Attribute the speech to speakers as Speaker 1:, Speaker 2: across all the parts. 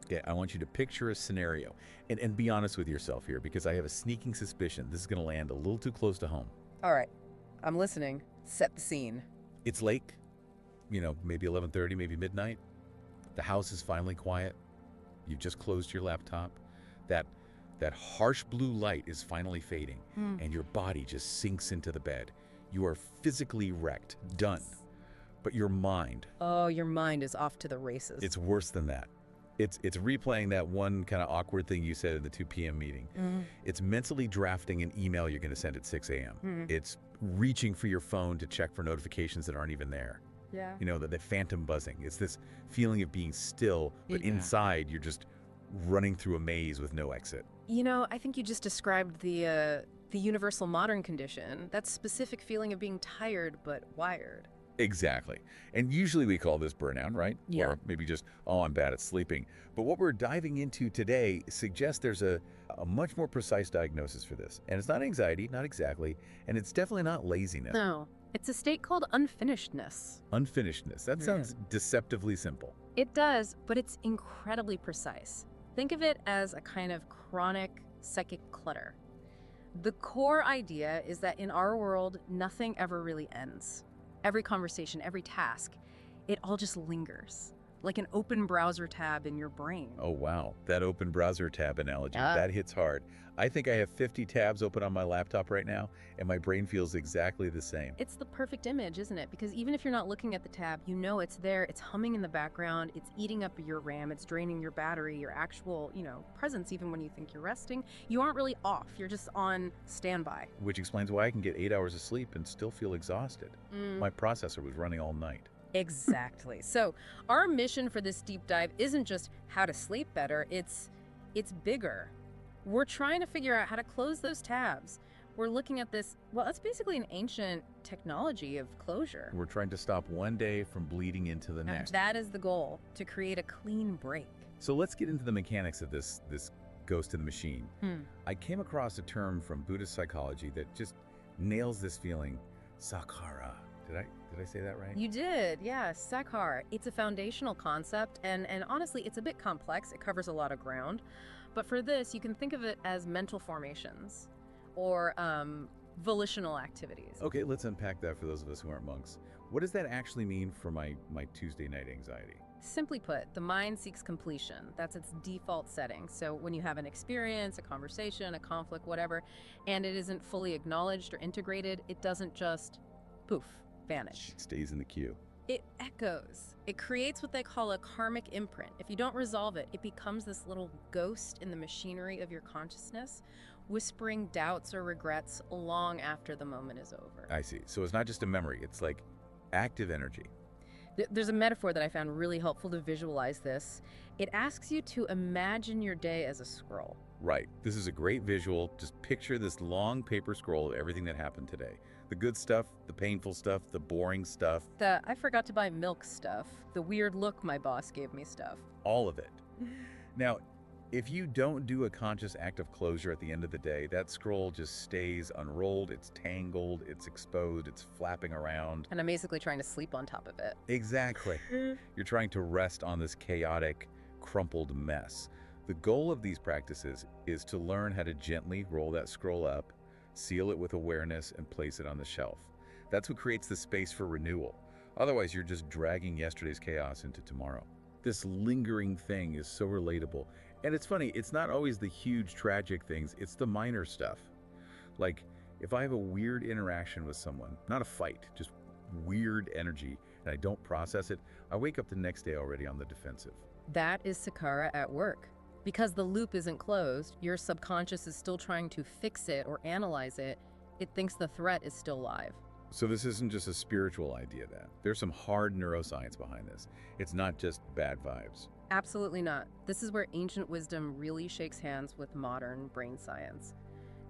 Speaker 1: Okay, I want you to picture a scenario and be honest with yourself here because I have a sneaking suspicion this is going to land a little too close to home.
Speaker 2: All right, I'm listening. Set the scene.
Speaker 1: It's late, maybe 11:30, maybe midnight. The house is finally quiet. You've just closed your laptop. That that harsh blue light is finally fading, and your body just sinks into the bed. You are physically wrecked, done. But your mind,
Speaker 2: Oh, your mind is off to the races.
Speaker 1: it's worse than that. It's replaying that one kind of awkward thing you said in the 2 p.m. meeting. It's mentally drafting an email you're going to send at 6 a.m. It's reaching for your phone to check for notifications that aren't even there.
Speaker 2: Yeah.
Speaker 1: The phantom buzzing. It's this feeling of being still, but
Speaker 2: Yeah.
Speaker 1: inside you're just running through a maze with no exit.
Speaker 2: I think you just described the universal modern condition, that specific feeling of being tired but wired.
Speaker 1: Exactly. And usually we call this burnout, right?
Speaker 2: Yeah.
Speaker 1: Or maybe just, oh, I'm bad at sleeping. But what we're diving into today suggests there's a much more precise diagnosis for this. And it's not anxiety, not exactly, and it's definitely not laziness.
Speaker 2: No, it's a state called unfinishedness.
Speaker 1: Unfinishedness. That sounds deceptively simple.
Speaker 2: It does, but it's incredibly precise. Think of it as a kind of chronic psychic clutter. The core idea is that in our world, nothing ever really ends. Every conversation, every task, it all just lingers, like an open browser tab in your brain.
Speaker 1: Oh, wow. That open browser tab analogy,
Speaker 2: Yeah.
Speaker 1: that hits hard. I think I have 50 tabs open on my laptop right now, and my brain feels exactly the same.
Speaker 2: It's the perfect image, isn't it? Because even if you're not looking at the tab, you know it's there, it's humming in the background, it's eating up your RAM, it's draining your battery, your actual, presence, even when you think you're resting. You aren't really off, you're just on standby.
Speaker 1: Which explains why I can get 8 hours of sleep and still feel exhausted. My processor was running all night.
Speaker 2: Exactly. So our mission for this deep dive isn't just how to sleep better, it's bigger. We're trying to figure out how to close those tabs. We're looking at this, well, it's basically an ancient technology of closure.
Speaker 1: We're trying to stop one day from bleeding into the next.
Speaker 2: That is the goal, to create a clean break.
Speaker 1: So let's get into the mechanics of this ghost in the machine. I came across a term from Buddhist psychology that just nails this feeling, sakkara. Did I say that right?
Speaker 2: You did, yeah, sakkara. It's a foundational concept, and honestly, it's a bit complex. It covers a lot of ground. But for this, you can think of it as mental formations or volitional activities.
Speaker 1: Okay, let's unpack that for those of us who aren't monks. What does that actually mean for my Tuesday night anxiety?
Speaker 2: Simply put, the mind seeks completion. That's its default setting. So when you have an experience, a conversation, a conflict, whatever, and it isn't fully acknowledged or integrated, it doesn't just poof, vanish.
Speaker 1: It stays in the queue.
Speaker 2: It echoes. It creates what they call a karmic imprint. If you don't resolve it, it becomes this little ghost in the machinery of your consciousness, whispering doubts or regrets long after the moment is over.
Speaker 1: I see. So it's not just a memory, it's like active energy.
Speaker 2: There's a metaphor that I found really helpful to visualize this. It asks you to imagine your day as a scroll.
Speaker 1: Right. This is a great visual. Just picture this long paper scroll of everything that happened today. The good stuff, the painful stuff, the boring stuff,
Speaker 2: The I forgot to buy milk stuff, the weird look my boss gave me stuff.
Speaker 1: all of it. Now, if you don't do a conscious act of closure at the end of the day, that scroll just stays unrolled, it's tangled, it's exposed, it's flapping around.
Speaker 2: And I'm basically trying to sleep on top of it.
Speaker 1: Exactly. You're trying to rest on this chaotic, crumpled mess. The goal of these practices is to learn how to gently roll that scroll up, seal it with awareness, and place it on the shelf. That's what creates the space for renewal. Otherwise, you're just dragging yesterday's chaos into tomorrow. This lingering thing is so relatable. And it's funny, it's not always the huge tragic things, it's the minor stuff. Like, if I have a weird interaction with someone, not a fight, just weird energy, and I don't process it, I wake up the next day already on the defensive.
Speaker 2: That is sakkara at work. Because the loop isn't closed, your subconscious is still trying to fix it or analyze it. It thinks the threat is still live.
Speaker 1: So this isn't just a spiritual idea then. There's some hard neuroscience behind this. It's not just bad vibes.
Speaker 2: Absolutely not. This is where ancient wisdom really shakes hands with modern brain science.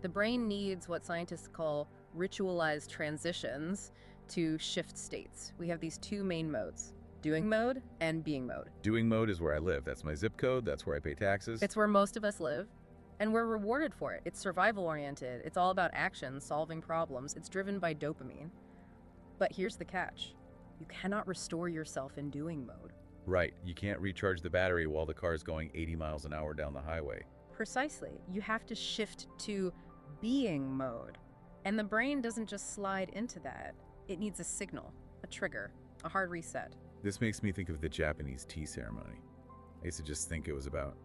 Speaker 2: The brain needs what scientists call ritualized transitions to shift states. We have these two main modes, doing mode and being mode.
Speaker 1: Doing mode is where I live. That's my zip code. That's where I pay taxes.
Speaker 2: It's where most of us live, and we're rewarded for it. It's survival-oriented. It's all about action, solving problems. It's driven by dopamine. But here's the catch. You cannot restore yourself in doing mode.
Speaker 1: Right, you can't recharge the battery while the car is going 80 miles an hour down the highway.
Speaker 2: Precisely. You have to shift to being mode. And the brain doesn't just slide into that. It needs a signal, a trigger, a hard reset.
Speaker 1: This makes me think of the Japanese tea ceremony. I used to just think it was about,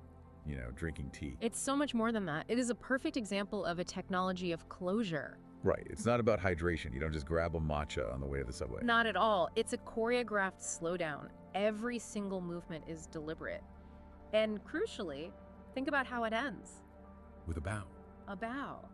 Speaker 1: drinking tea.
Speaker 2: It's so much more than that. It is a perfect example of a technology of closure.
Speaker 1: Right, it's not about hydration. You don't just grab a matcha on the way to the subway.
Speaker 2: Not at all. It's a choreographed slowdown. Every single movement is deliberate. And crucially, think about how it ends.
Speaker 1: With a bow.
Speaker 2: A bow.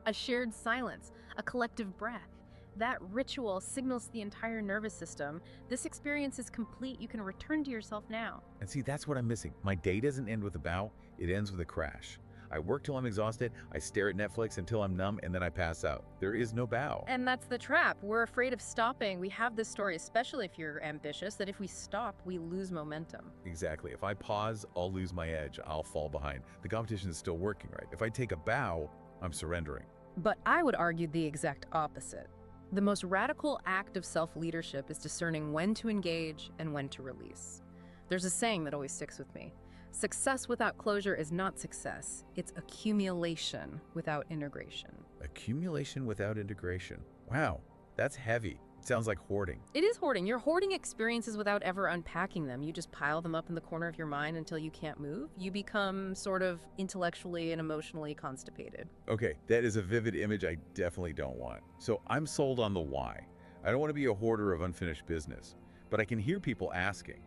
Speaker 2: A shared silence, a collective breath. That ritual signals to the entire nervous system. This experience is complete. You can return to yourself now.
Speaker 1: And see, that's what I'm missing. My day doesn't end with a bow, it ends with a crash. I work till I'm exhausted, I stare at Netflix until I'm numb, and then I pass out. There is no bow.
Speaker 2: And that's the trap. We're afraid of stopping. We have this story, especially if you're ambitious, that if we stop, we lose momentum.
Speaker 1: Exactly. If I pause, I'll lose my edge. I'll fall behind. The competition is still working, right? If I take a bow, I'm surrendering.
Speaker 2: But I would argue the exact opposite. The most radical act of self-leadership is discerning when to engage and when to release. There's a saying that always sticks with me. Success without closure is not success. It's accumulation without integration.
Speaker 1: Accumulation without integration. Wow, that's heavy. It sounds like hoarding.
Speaker 2: It is hoarding. You're hoarding experiences without ever unpacking them. You just pile them up in the corner of your mind until you can't move. You become sort of intellectually and emotionally constipated.
Speaker 1: Okay, that is a vivid image I definitely don't want. So I'm sold on the why. I don't want to be a hoarder of unfinished business, but I can hear people asking.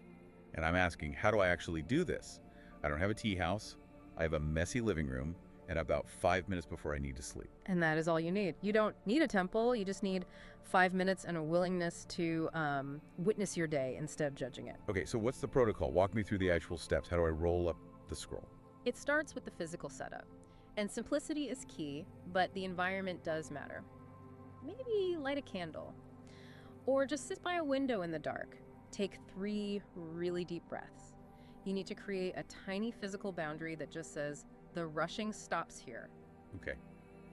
Speaker 1: And I'm asking, how do I actually do this? I don't have a tea house. I have a messy living room and about 5 minutes before I need to sleep.
Speaker 2: And that is all you need. You don't need a temple. You just need 5 minutes and a willingness to witness your day instead of judging it.
Speaker 1: Okay, so what's the protocol? Walk me through the actual steps. How do I roll up the scroll?
Speaker 2: It starts with the physical setup. And simplicity is key, but the environment does matter. Maybe light a candle. Or just sit by a window in the dark. Take 3 really deep breaths. You need to create a tiny physical boundary that just says, the rushing stops here.
Speaker 1: Okay.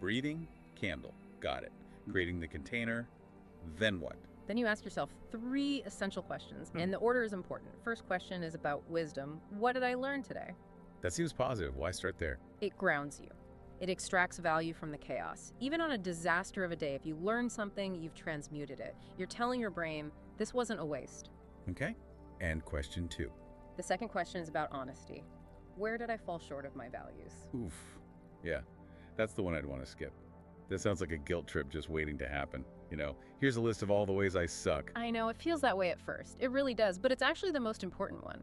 Speaker 1: Breathing, candle. Got it. Creating the container. Then what?
Speaker 2: Then you ask yourself 3 essential questions, and the order is important. First question is about wisdom. What did I learn today?
Speaker 1: That seems positive. Why start there?
Speaker 2: It grounds you. It extracts value from the chaos. Even on a disaster of a day, if you learn something, you've transmuted it. You're telling your brain, this wasn't a waste.
Speaker 1: Okay. And question 2.
Speaker 2: The second question is about honesty. Where did I fall short of my values?
Speaker 1: Oof. Yeah, that's the one I'd want to skip. This sounds like a guilt trip just waiting to happen. Here's a list of all the ways I suck.
Speaker 2: I know, it feels that way at first. It really does, but it's actually the most important one.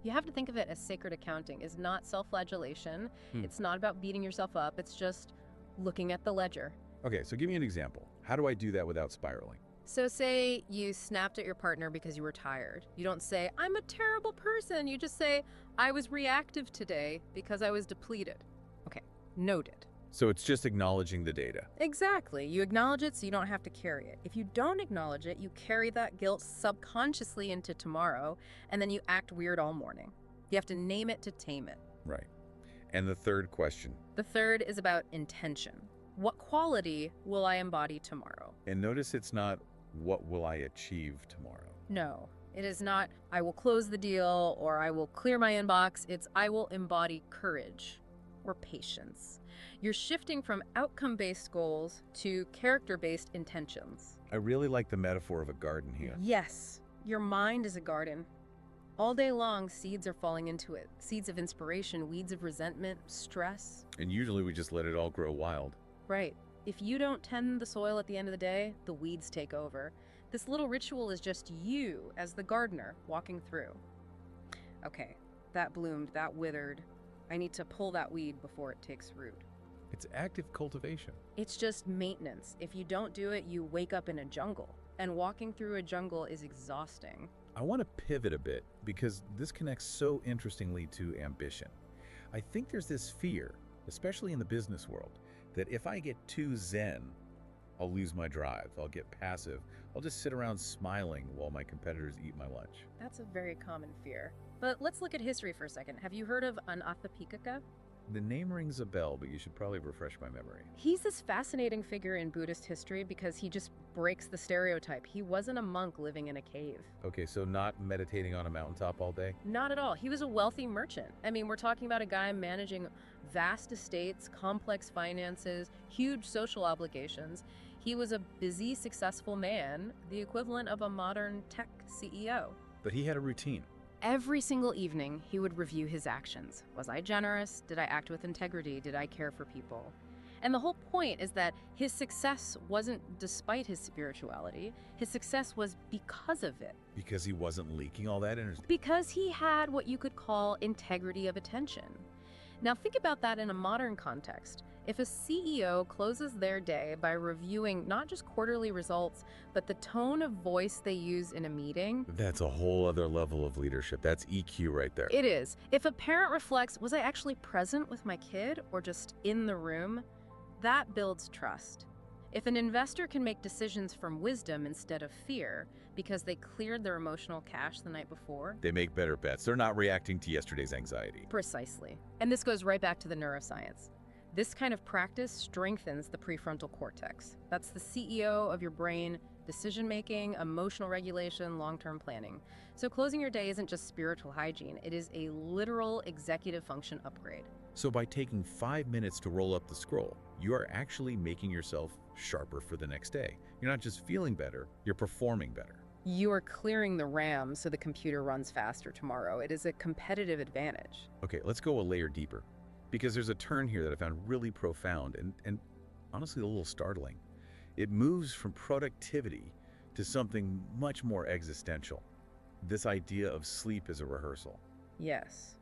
Speaker 2: You have to think of it as sacred accounting. It's not self-flagellation. It's not about beating yourself up. It's just looking at the ledger.
Speaker 1: Okay, so give me an example. How do I do that without spiraling?
Speaker 2: So say you snapped at your partner because you were tired. You don't say, I'm a terrible person. You just say, I was reactive today because I was depleted. Okay, noted.
Speaker 1: So it's just acknowledging the data.
Speaker 2: Exactly. You acknowledge it so you don't have to carry it. If you don't acknowledge it, you carry that guilt subconsciously into tomorrow, and then you act weird all morning. You have to name it to tame it.
Speaker 1: Right. And the third question.
Speaker 2: The third is about intention. What quality will I embody tomorrow?
Speaker 1: And notice it's not, what will I achieve tomorrow?
Speaker 2: No, it is not, I will close the deal or I will clear my inbox. It's, I will embody courage or patience. You're shifting from outcome-based goals to character-based intentions.
Speaker 1: I really like the metaphor of a garden here.
Speaker 2: Yes, your mind is a garden. All day long, seeds are falling into it. Seeds of inspiration, weeds of resentment, stress.
Speaker 1: And usually we just let it all grow wild.
Speaker 2: Right. If you don't tend the soil at the end of the day, the weeds take over. This little ritual is just you as the gardener walking through. Okay, that bloomed, that withered. I need to pull that weed before it takes root.
Speaker 1: It's active cultivation.
Speaker 2: It's just maintenance. If you don't do it, you wake up in a jungle. And walking through a jungle is exhausting.
Speaker 1: I want to pivot a bit because this connects so interestingly to ambition. I think there's this fear, especially in the business world, that if I get too zen, I'll lose my drive, I'll get passive, I'll just sit around smiling while my competitors eat my lunch.
Speaker 2: That's a very common fear. But let's look at history for a second. Have you heard of Anathapindika?
Speaker 1: The name rings a bell, but you should probably refresh my memory.
Speaker 2: He's this fascinating figure in Buddhist history because he just breaks the stereotype. He wasn't a monk living in a cave.
Speaker 1: Okay, so not meditating on a mountaintop all day?
Speaker 2: Not at all. He was a wealthy merchant. I mean, we're talking about a guy managing vast estates, complex finances, huge social obligations. He was a busy, successful man, the equivalent of a modern tech CEO.
Speaker 1: But he had a routine.
Speaker 2: Every single evening, he would review his actions. Was I generous? Did I act with integrity? Did I care for people? And the whole point is that his success wasn't despite his spirituality. His success was because of it.
Speaker 1: Because he wasn't leaking all that energy.
Speaker 2: Because he had what you could call integrity of attention. Now think about that in a modern context. If a CEO closes their day by reviewing not just quarterly results, but the tone of voice they use in a meeting.
Speaker 1: That's a whole other level of leadership. That's EQ right there.
Speaker 2: It is. If a parent reflects, was I actually present with my kid or just in the room? That builds trust. If an investor can make decisions from wisdom instead of fear because they cleared their emotional cache the night before,
Speaker 1: They make better bets. They're not reacting to yesterday's anxiety.
Speaker 2: precisely. And this goes right back to the neuroscience. This kind of practice strengthens the prefrontal cortex. That's the CEO of your brain, decision-making, emotional regulation, long-term planning. So closing your day isn't just spiritual hygiene, it is a literal executive function upgrade.
Speaker 1: So by taking 5 minutes to roll up the scroll, you are actually making yourself sharper for the next day. You're not just feeling better, you're performing better.
Speaker 2: You are clearing the RAM so the computer runs faster tomorrow. It is a competitive advantage.
Speaker 1: Okay, let's go a layer deeper. Because there's a turn here that I found really profound and honestly a little startling. It moves from productivity to something much more existential. This idea of sleep as a rehearsal.
Speaker 2: Yes.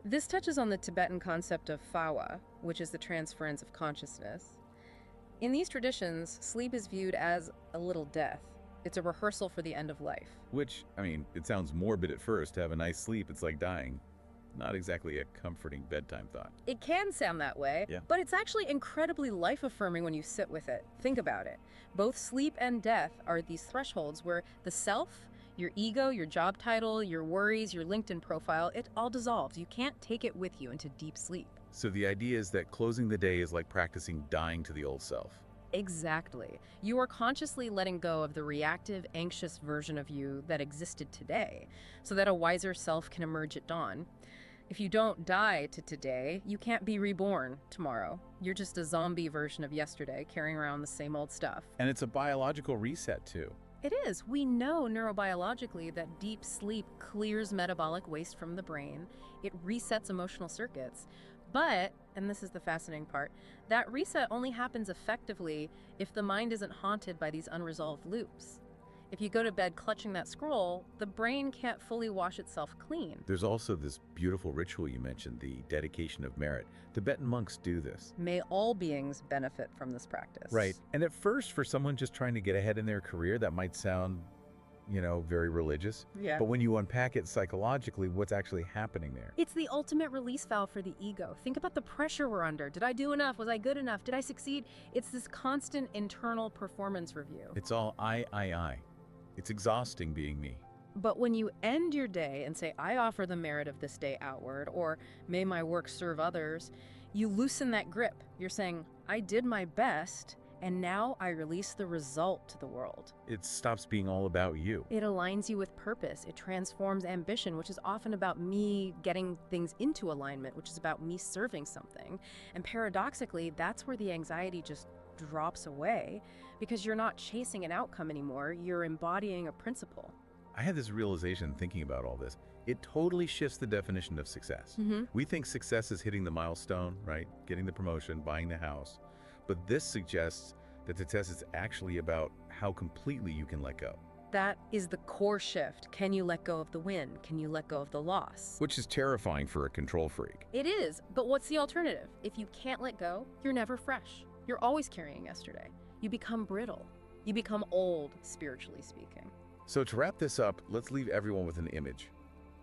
Speaker 2: This touches on the Tibetan concept of phawa, which is the transference of consciousness. In these traditions, sleep is viewed as a little death. It's a rehearsal for the end of life.
Speaker 1: Which, I mean, it sounds morbid at first. To have a nice sleep, it's like dying. Not exactly a comforting bedtime thought.
Speaker 2: It can sound that way,
Speaker 1: Yeah.
Speaker 2: but it's actually incredibly life-affirming when you sit with it. Think about it. Both sleep and death are these thresholds where the self, your ego, your job title, your worries, your LinkedIn profile, it all dissolves. You can't take it with you into deep sleep.
Speaker 1: So the idea is that closing the day is like practicing dying to the old self.
Speaker 2: Exactly. You are consciously letting go of the reactive, anxious version of you that existed today, so that a wiser self can emerge at dawn. If you don't die to today, you can't be reborn tomorrow. You're just a zombie version of yesterday, carrying around the same old stuff.
Speaker 1: And it's a biological reset too.
Speaker 2: It is. We know neurobiologically that deep sleep clears metabolic waste from the brain. It resets emotional circuits. But, and this is the fascinating part, that reset only happens effectively if the mind isn't haunted by these unresolved loops. If you go to bed clutching that scroll, the brain can't fully wash itself clean.
Speaker 1: There's also this beautiful ritual you mentioned, the dedication of merit. Tibetan monks do this.
Speaker 2: May all beings benefit from this practice.
Speaker 1: Right. And at first, for someone just trying to get ahead in their career, that might sound, very religious.
Speaker 2: Yeah.
Speaker 1: But when you unpack it psychologically, what's actually happening there?
Speaker 2: It's the ultimate release valve for the ego. Think about the pressure we're under. Did I do enough? Was I good enough? Did I succeed? It's this constant internal performance review.
Speaker 1: It's all I. It's exhausting being me.
Speaker 2: But when you end your day and say, I offer the merit of this day outward, or may my work serve others, you loosen that grip. You're saying, I did my best, and now I release the result to the world.
Speaker 1: It stops being all about you.
Speaker 2: It aligns you with purpose. It transforms ambition, which is often about me getting things into alignment, which is about me serving something. And paradoxically, that's where the anxiety just drops away, because you're not chasing an outcome anymore. You're embodying a principle.
Speaker 1: I had this realization thinking about all this. It totally shifts the definition of success. We think success is hitting the milestone, right? Getting the promotion, buying the house. But this suggests that success is actually about how completely you can let go.
Speaker 2: That is the core shift. Can you let go of the win? Can you let go of the loss?
Speaker 1: Which is terrifying for a control freak.
Speaker 2: It is, but what's the alternative? If you can't let go, you're never fresh. You're always carrying yesterday. You become brittle. You become old, spiritually speaking.
Speaker 1: So to wrap this up, let's leave everyone with an image.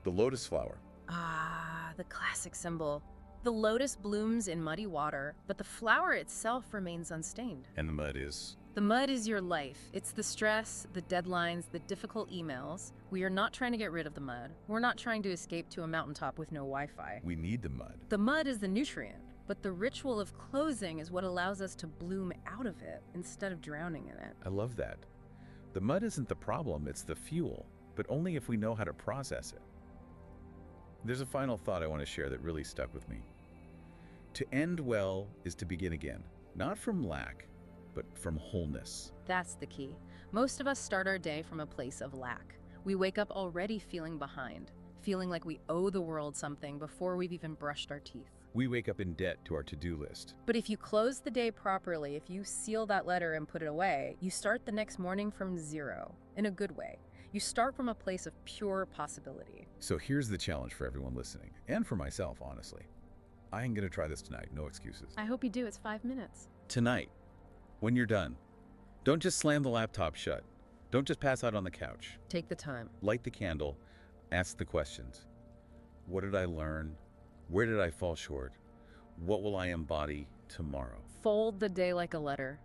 Speaker 1: The lotus flower.
Speaker 2: Ah, the classic symbol. The lotus blooms in muddy water, but the flower itself remains unstained.
Speaker 1: And the mud is
Speaker 2: The mud is your life. It's the stress, the deadlines, the difficult emails. We are not trying to get rid of the mud. We're not trying to escape to a mountaintop with no Wi-Fi.
Speaker 1: We need the mud.
Speaker 2: The mud is the nutrient, but the ritual of closing is what allows us to bloom out of it instead of drowning in it.
Speaker 1: I love that. The mud isn't the problem, it's the fuel, but only if we know how to process it. There's a final thought I want to share that really stuck with me. To end well is to begin again, not from lack, but from wholeness.
Speaker 2: That's the key. Most of us start our day from a place of lack. We wake up already feeling behind, feeling like we owe the world something before we've even brushed our teeth.
Speaker 1: We wake up in debt to our to-do list.
Speaker 2: But if you close the day properly, if you seal that letter and put it away, you start the next morning from zero, in a good way. You start from a place of pure possibility.
Speaker 1: So here's the challenge for everyone listening, and for myself, honestly. I am going to try this tonight, no excuses.
Speaker 2: I hope you do. It's 5 minutes.
Speaker 1: Tonight, when you're done, don't just slam the laptop shut. Don't just pass out on the couch.
Speaker 2: Take the time.
Speaker 1: Light the candle, ask the questions. What did I learn? Where did I fall short? What will I embody tomorrow?
Speaker 2: Fold the day like a letter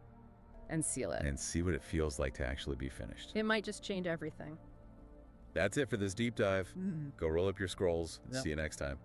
Speaker 2: and seal it.
Speaker 1: And see what it feels like to actually be finished.
Speaker 2: It might just change everything.
Speaker 1: That's it for this deep dive. Go roll up your scrolls.
Speaker 2: Yep.
Speaker 1: See you next time.